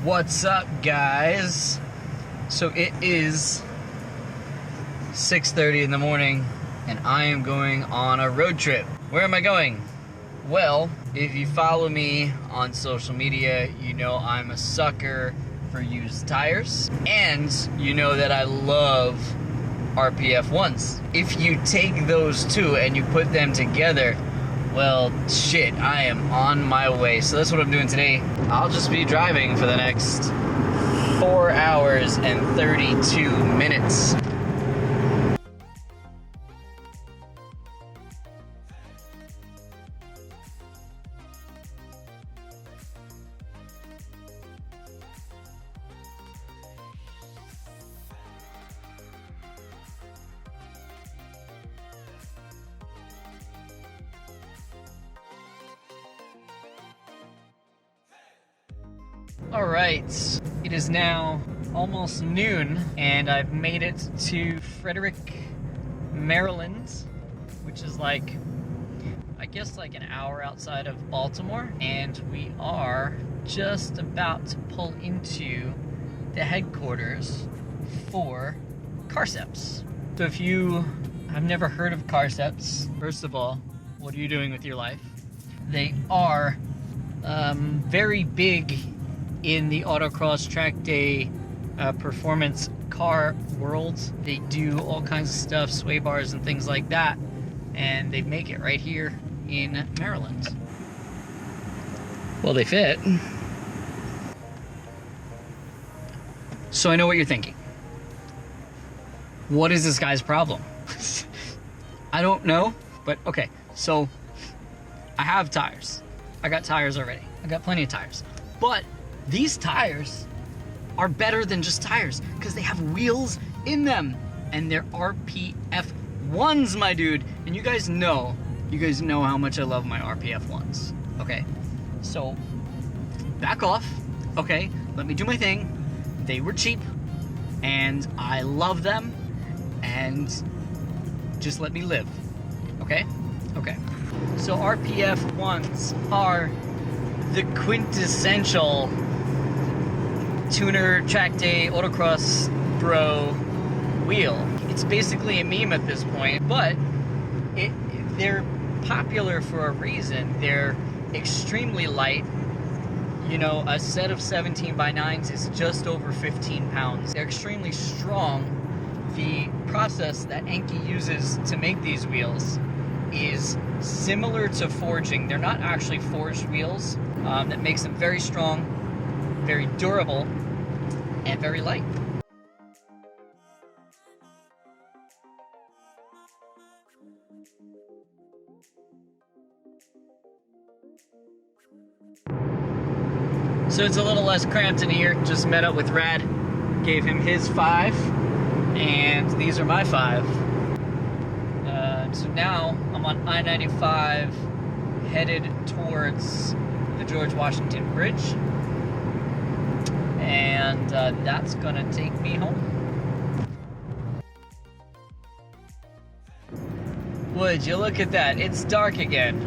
What's up, guys? So it is 6:30 in the morning and I am going on a road trip. Where am I going? Well, if you follow me on social media, you know I'm a sucker for used tires, and you know that I love RPF1s. If you take those two and you put them together, well, shit, I am on my way. So that's what I'm doing today. I'll just be driving for the next 4 hours and 32 minutes. Alright, it is now almost noon and I've made it to Frederick, Maryland, which is like, I guess like an hour outside of Baltimore, and we are just about to pull into the headquarters for Karcepts. So if you have never heard of Karcepts, first of all, what are you doing with your life? They are very big in the autocross track day performance car world. They do all kinds of stuff, sway bars and things like that, and they make it right here in Maryland. Well, they fit. So I know what you're thinking. What is this guy's problem? I don't know, but okay, so I have tires. I got tires already. I got plenty of tires. But these tires are better than just tires because they have wheels in them, and they're RPF1s, my dude. And you guys know how much I love my RPF1s. Okay, so back off. Okay, let me do my thing. They were cheap, and I love them, and just let me live. Okay, okay. So RPF1s are the quintessential tuner track day autocross bro wheel. It's basically a meme at this point, but they're popular for a reason. They're extremely light. You know, a set of 17x9s is just over 15 pounds. They're extremely strong. The process that Enkei uses to make these wheels is similar to forging. They're not actually forged wheels. That makes them very strong, very durable, and very light. So it's a little less cramped in here. Just met up with Rad, gave him his 5, and these are my 5. So now I'm on I-95 headed towards the George Washington Bridge, and that's gonna take me home. Would you look at that? It's dark again.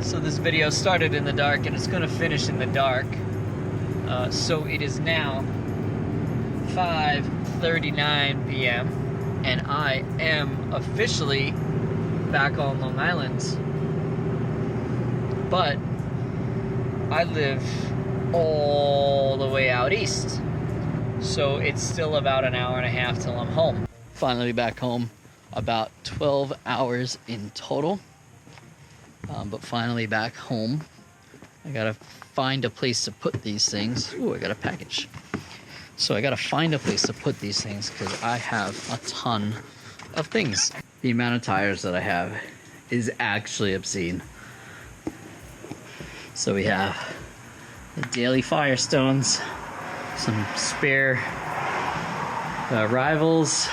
So this video started in the dark and it's gonna finish in the dark. So it is now 5:39 p.m. and I am officially back on Long Island. But I live all the way out east, so it's still about an hour and a half till I'm home. Finally back home, about 12 hours in total, but finally back home. I gotta find a place to put these things. Ooh, I got a package. So I gotta find a place to put these things because I have a ton of things. The amount of tires that I have is actually obscene. So we have the Daily Firestones, some spare Rivals,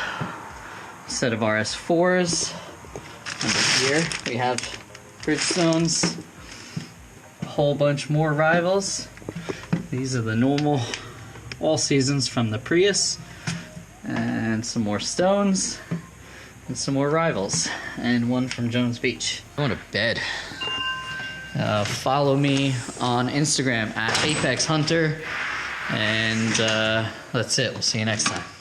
a set of RS4s. Over here we have Bridgestones, a whole bunch more Rivals. These are the normal all seasons from the Prius, and some more Stones, and some more Rivals, and one from Jones Beach. I'm going to bed. Follow me on Instagram at Apex Hunter. And that's it. We'll see you next time.